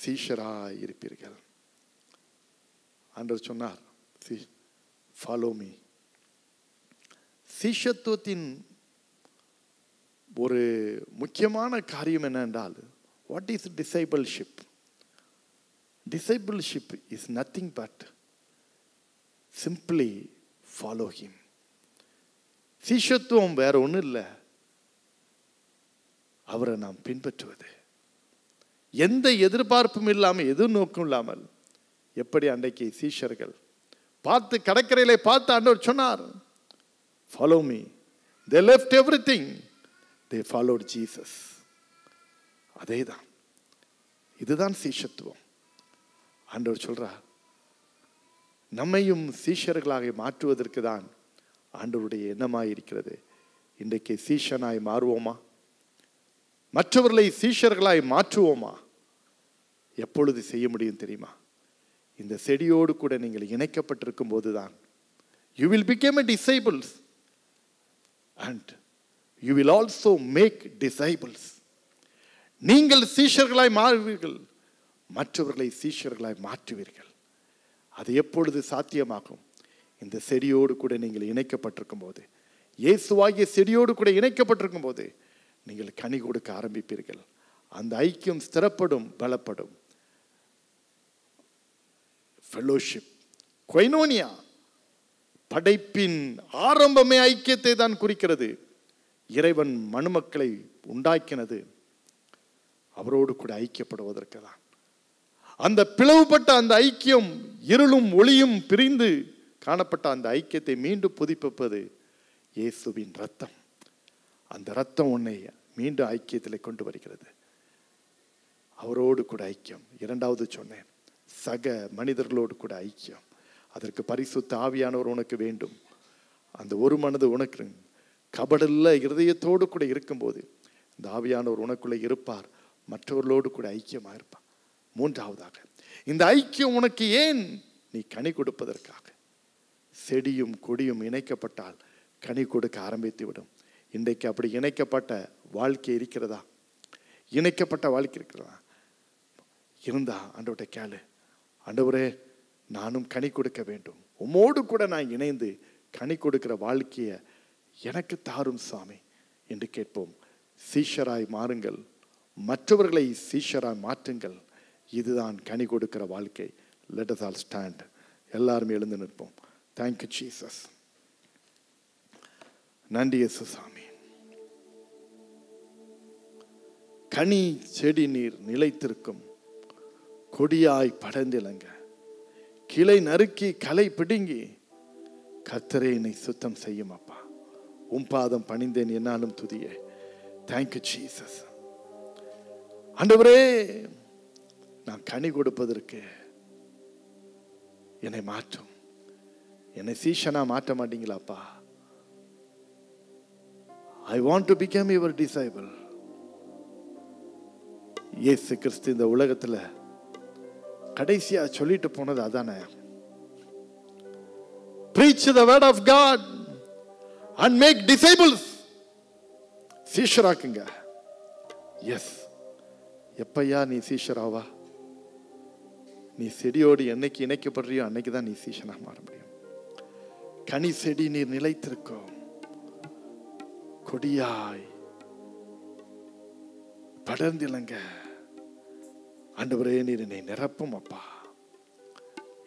சீஷராய் இருப்பீர்கள். ஆண்டவர் சொன்னார், ஃபாலோ மீ. சீஷத்துவத்தின் ஒரு முக்கியமான காரியம் என்னென்றால், what is discipleship? Discipleship is nothing but simply follow him. சீஷத்துவம் வேற ஒன்றும் இல்லை, அவரை நாம் பின்பற்றுவது. எந்த எதிர்பார்ப்பும் இல்லாமல், எதிர்நோக்கும் இல்லாமல். எப்படி அன்றைக்கு சீஷர்கள் பார்த்து கடற்கரையிலே பார்த்து ஆண்டவர் சொன்னார், follow me. They left everything. They followed Jesus. அதேதான், இதுதான் சீஷத்துவம். ஆண்டவர் சொல்றார், நம்மையும் சீஷர்களாக மாற்றுவதற்கு தான் ஆண்டவருடைய எண்ணமாய் இருக்கிறது. இன்றைக்கு சீஷனாய் மாறுவோமா? மற்றவர்களை சீஷர்களாய் மாற்றுவோமா? எப்பொழுது செய்ய முடியும் தெரியுமா? இந்த செடியோடு கூட நீங்கள் இணைக்கப்பட்டிருக்கும் போதுதான். You will become a disciples and you will also make disciples. நீங்கள் சீஷர்களாய் மாறுவீர்கள், மற்றவர்களை சீஷர்களாய் மாற்றுவீர்கள். அது எப்பொழுது சாத்தியமாகும்? இந்த செடியோடு கூட நீங்கள் இணைக்கப்பட்டிருக்கும் போது, இயேசுவாகிய செடியோடு கூட இணைக்கப்பட்டிருக்கும் போது நீங்கள் கனி கொடுக்க ஆரம்பிப்பீர்கள். அந்த ஐக்கியம் ஸ்திரப்படும், பலப்படும். ஃபெலோஷிப், கொய்னோனியா, படைப்பின் ஆரம்பமே ஐக்கியத்தை தான் குறிக்கிறது. இறைவன் மனுமக்களை உண்டாக்கினது அவரோடு கூட ஐக்கியப்படுவதற்கு தான். அந்த பிளவுபட்ட அந்த ஐக்கியம், இருளும் ஒளியும் பிரிந்து காணப்பட்ட அந்த ஐக்கியத்தை மீண்டும் புதுப்பிப்பது இயேசுவின் ரத்தம். அந்த ரத்தம் உன்னை மீண்டும் ஐக்கியத்தில் கொண்டு வருகிறது. அவரோடு கூட ஐக்கியம். இரண்டாவது சொன்னேன், சக மனிதர்களோடு கூட ஐக்கியம். அதற்கு பரிசுத்த ஆவியானவர் உனக்கு வேண்டும். அந்த ஒரு மனது உனக்கு கபடல்ல இருதயத்தோடு கூட இருக்கும்போது இந்த ஆவியானவர் உனக்குள்ளே இருப்பார், மற்றவர்களோடு கூட ஐக்கியமாக இருப்பார். மூன்றாவதாக, இந்த ஐக்கியம் உனக்கு ஏன்? நீ கனி கொடுப்பதற்காக. செடியும் கொடியும் இணைக்கப்பட்டால் கனி கொடுக்க ஆரம்பித்து விடும். இன்றைக்கு அப்படி இணைக்கப்பட்ட வாழ்க்கை இருக்கிறதா? இணைக்கப்பட்ட வாழ்க்கை இருக்கிறதா? இருந்தா ஆண்டவர்கிட்ட கேளு, ஆண்டவரே நானும் கனி கொடுக்க வேண்டும், உம்மோடு கூட நான் இணைந்து கனி கொடுக்கிற வாழ்க்கையை எனக்கு தாரும் சாமி என்று கேட்போம். சீஷராய் மாறுங்கள், மற்றவர்களை சீஷராய் மாற்றுங்கள். இதுதான் கனி கொடுக்கிற வாழ்க்கை. Let us all stand. எல்லாருமே எழுந்து நிற்போம். Thank you Jesus. நன்றி இயேசு சாமி. கனி செடி நீர் நிலைத்திருக்கும், கொடியாய் படர்ந்திலங்க, கிளை நறுக்கி களை பிடுங்கி கர்த்தரே என்னை சுத்தம் செய்யும் அப்பா. உம் பாதம் பணிந்தேன், என்னாலும் துதியே. Thank you Jesus. ஆண்டவரே, நான் கனி கொடுப்பதற்கு என்னை மாற்றும். என்னை சீஷனா மாற்ற மாட்டீங்களாப்பா? I want to become your disciple. இயேசு கிறிஸ்து இந்த உலகத்துல கடைசியா சொல்லிட்டு போனது அதானே, preach the word of God and make disciples. சீஷராக்குங்க. எஸ், எப்பையா நீ சீஷராவா? நீ செடியோடு என்னைக்கு இணைக்கப்படுறியோ அன்னைக்கு தான் நீ சீஷனாக மாற முடியும். கனி செடி நீர் நிலைத்திருக்கும், கொடியாய் படர்ந்திலங்க. ஆண்டவரே, நீர் என்னை நிரப்பும் அப்பா.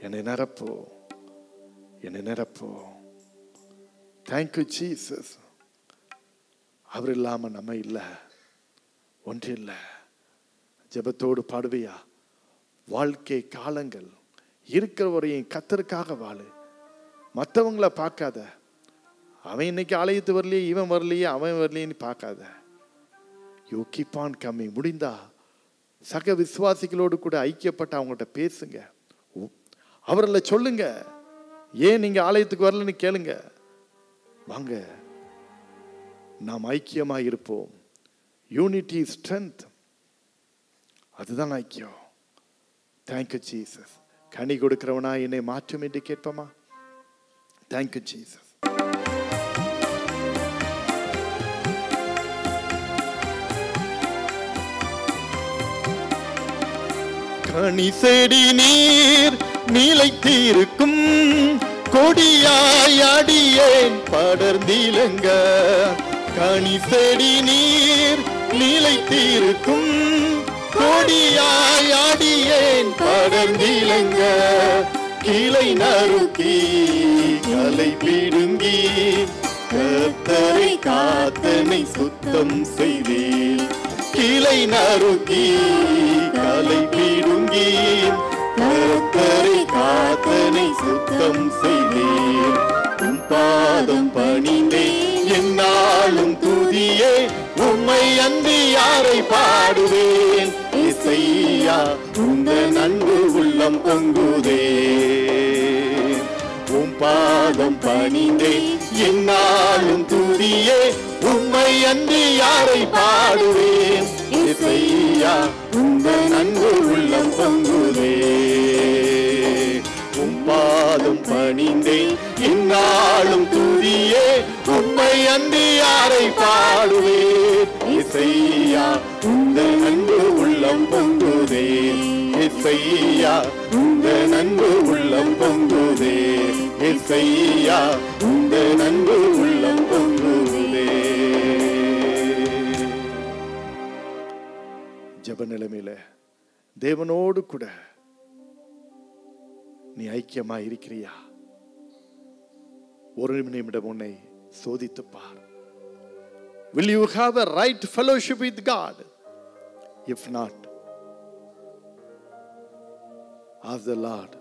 என்னை நிரப்போ, என்னை நிரப்போ. Thank you Jesus. அவர் இல்லாமல் நம்ம இல்லை, ஒன்று இல்லை. ஜெபத்தோடு பாடுவியா? வாழ்க்கை காலங்கள் இருக்கிறவரையும் கர்த்தருக்காக வாழு. மற்றவங்கள பார்க்காத. அவன் இன்னைக்கு ஆலயத்து வரலையே, இவன் வரலையே, அவன் வரலையேன்னு பார்க்காத. You keep on coming. முடிந்தா சக விசுவாசிகளோடு கூட ஐக்கியப்பட்டு அவங்கள்ட்ட பேசுங்க. அவர்களை சொல்லுங்க, ஏன் நீங்க ஆலயத்துக்கு வரலன்னு கேளுங்க. வாங்க, நாம் ஐக்கியமாக இருப்போம். யூனிட்டி ஸ்ட்ரென்த், அதுதான் ஐக்கியம். Thank you Jesus. கனி கொடுக்கிறவனா என்னை மாற்றும் என்று கேட்போமா? Thank you Jesus. கனி செடி நீர் நிலைத்திருக்கும் கொடியாய் அடியேன் படர்ந்திலங்க. கனி செடி நீர் நிலைத்திருக்கும் கொடியாய் அடியேன் படர்ந்திலங்க. கிளை நறுக்கி கலை பிடுங்கி கர்த்தரை காத்தனை சுத்தம் செய்தீர். கிளை நறுக்கி கலை பிடுங்கி கர்த்தரை காத்தனை சுத்தம் செய்தீர். உம் பாதம் பணிந்தே என்னாலும் துதியே, உம்மை அன்றி யாரை பாடுவேன். இசையா உந்தன் அன்பு உள்ளம் பொங்குதே. உம் பாதம் பணிந்தே என்னாலும் துதியே, உம்மை அன்றி யாரை பாடுவேன். இசையா உந்தன் அன்பு உள்ளம் பொங்குதே. உம் பாதம் பணிந்தே என்னாலும் துதியே, உம்மை அன்றி யாரை பாடுவேன். இசையா உந்தன் அன்பு உள்ளம் பொங்குதே. இசையா உந்தன் அன்பு உள்ளம் பொங்குதே. இசையா உந்தன் அன்பு உள்ளம் பொங்குதே. ஜெப நிலைமையில தேவனோடு கூட நீ ஐக்கியமா இருக்கிறியா? ஒரு நிமிடம் உன்னை சோதித்து பார். Will you have a right fellowship with God? If not, ask the Lord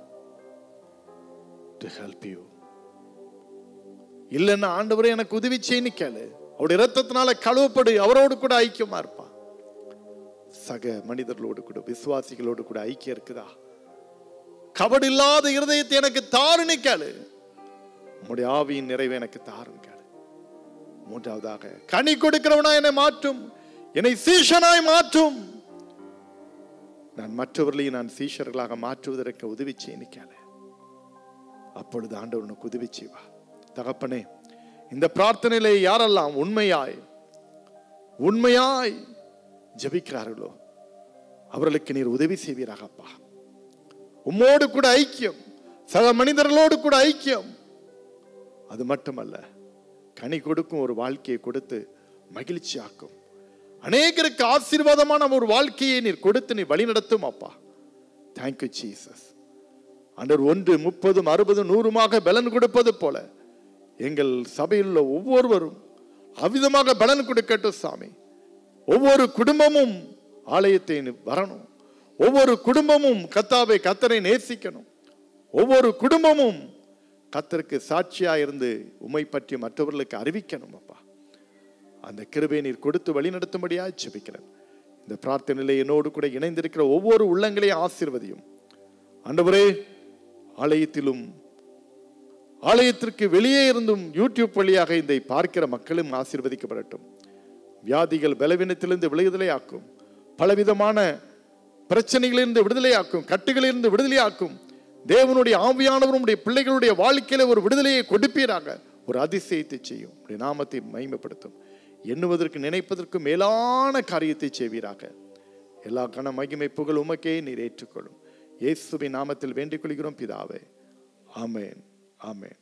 to help you. இல்லைன்னா ஆண்டவரே எனக்கு உதவி செய்யன்னு கேளு. அவருடைய இரத்தத்தினால கழுவப்படு. அவரோடு கூட ஐக்கியமா இருப்பான். சக மனிதர்களோடு கூட விசுவாசிகளோடு கூட ஐக்கியம் இருக்குதா? கபடு இல்லாத இருதயத்தை எனக்கு தாருன்னு கேளு. உம்முடைய ஆவியின் நிறைவை எனக்கு தாருன்னு கேளு. மூன்றாவதாக, கனி கொடுக்கிறவனா என்னை மாற்றும், என்னை சீஷனாய் மாற்றும். நான் மற்றவர்களையும் நான் சீஷர்களாக மாற்றுவதற்கு உதவி செய்யன்னு கேளு. அப்பொழுது ஆண்டவர் உனக்கு உதவி செய்வா. தகப்பனே, இந்த பிரார்த்தனையிலே யாரெல்லாம் உண்மையாய் ஜெபிக்கிறார்களோ அவர்களுக்கு நீர் உதவி செய்வீராக அப்பா. உம்மோடு கூட ஐக்கியம், சக மனிதர்களோடு கூட ஐக்கியம். அது மட்டுமல்ல, கனி கொடுக்கும் ஒரு வாழ்க்கையை கொடுத்து மகிழ்ச்சி ஆக்கும். அநேகருக்கு ஆசீர்வாதமான ஒரு வாழ்க்கையை நீர் கொடுத்து நீ வழி நடத்தும் அப்பா. Thank you Jesus. ஆண்டவர் 1, 30, 60, 100 பலன் கொடுப்பது போல எங்கள் சபையில் உள்ள ஒவ்வொருவரும் அவ்விதமாக பலன் கொடுக்கட்டும் சாமி. ஒவ்வொரு குடும்பமும் ஆலயத்தை வரணும். ஒவ்வொரு குடும்பமும் கர்த்தரை நேசிக்கணும். ஒவ்வொரு குடும்பமும் கர்த்தருக்கு சாட்சியா இருந்து உம்மை பற்றி மற்றவர்களுக்கு அறிவிக்கணும் அப்பா. அந்த கிருபையை நீர் கொடுத்து வழி நடத்தும்படியா ஜெபிக்கிறேன். இந்த பிரார்த்தனையிலே என்னோடு கூட இணைந்திருக்கிற ஒவ்வொரு உள்ளங்களையும் ஆசீர்வதியும் ஆண்டவரே. ஆலயத்திலும் ஆலயத்திற்கு வெளியே இருந்தும் யூடியூப் வழியாக இதை பார்க்கிற மக்களும் ஆசீர்வதிக்கப்படட்டும். வியாதிகள் பலவீனத்திலிருந்து விடுதலை ஆக்கும். பலவிதமான பிரச்சனைகளிலிருந்து விடுதலை ஆக்கும். கட்டுகளிலிருந்து விடுதலை ஆக்கும். தேவனுடைய ஆவியானவருடைய பிள்ளைகளுடைய வாழ்க்கையில ஒரு விடுதலையை கொடுப்பீராக. ஒரு அதிசயத்தை செய்யும். நாமத்தை மகிமைப்படுத்தும். எண்ணுவதற்கு நினைப்பதற்கு மேலான காரியத்தை செய்வீராக. எல்லா கன மகிமை புகழ் உமக்கே நீர் ஏற்றுக்கொள்ளும். இயேசுவின் நாமத்தில் வேண்டிக் கொள்கிறோம் பிதாவே. ஆமென், ஆமென்.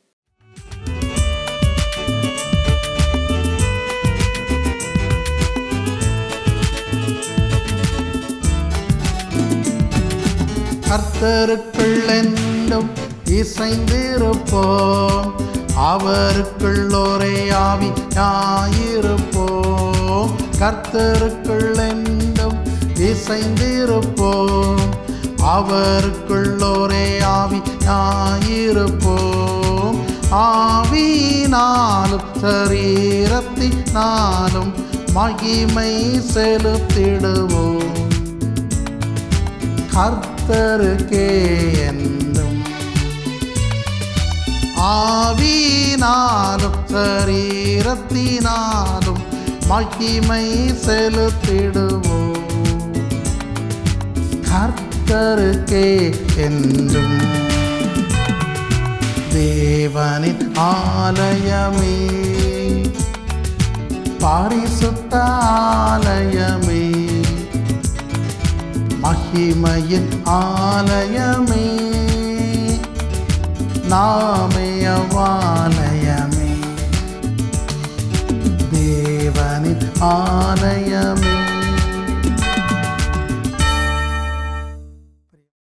கர்த்தருக்குள் என்றும் இசைந்திருப்போம். அவருக்குள் ஒரே ஆவியாயிருப்போம், கர்த்தருக்குள் என்றும் இசைந்திருப்போம். அவருக்குள் ஒரே ஆவியாயிருப்போம், ஆவியினாலும் சரீரத்தினாலும் மகிமை செலுத்திடுவோம். கர்த்தருக்கே என்றும் ஆவியினாலும் சரீரத்தினாலும் மகிமை செலுத்திடுவோம். கர்த்தருக்கே என்றும். தேவனின் ஆலயமே, பரிசுத்த ஆலயமே, மகிமையின் ஆலயமே, நாமே அவ்வாலயமே. தேவனின் ஆலயம்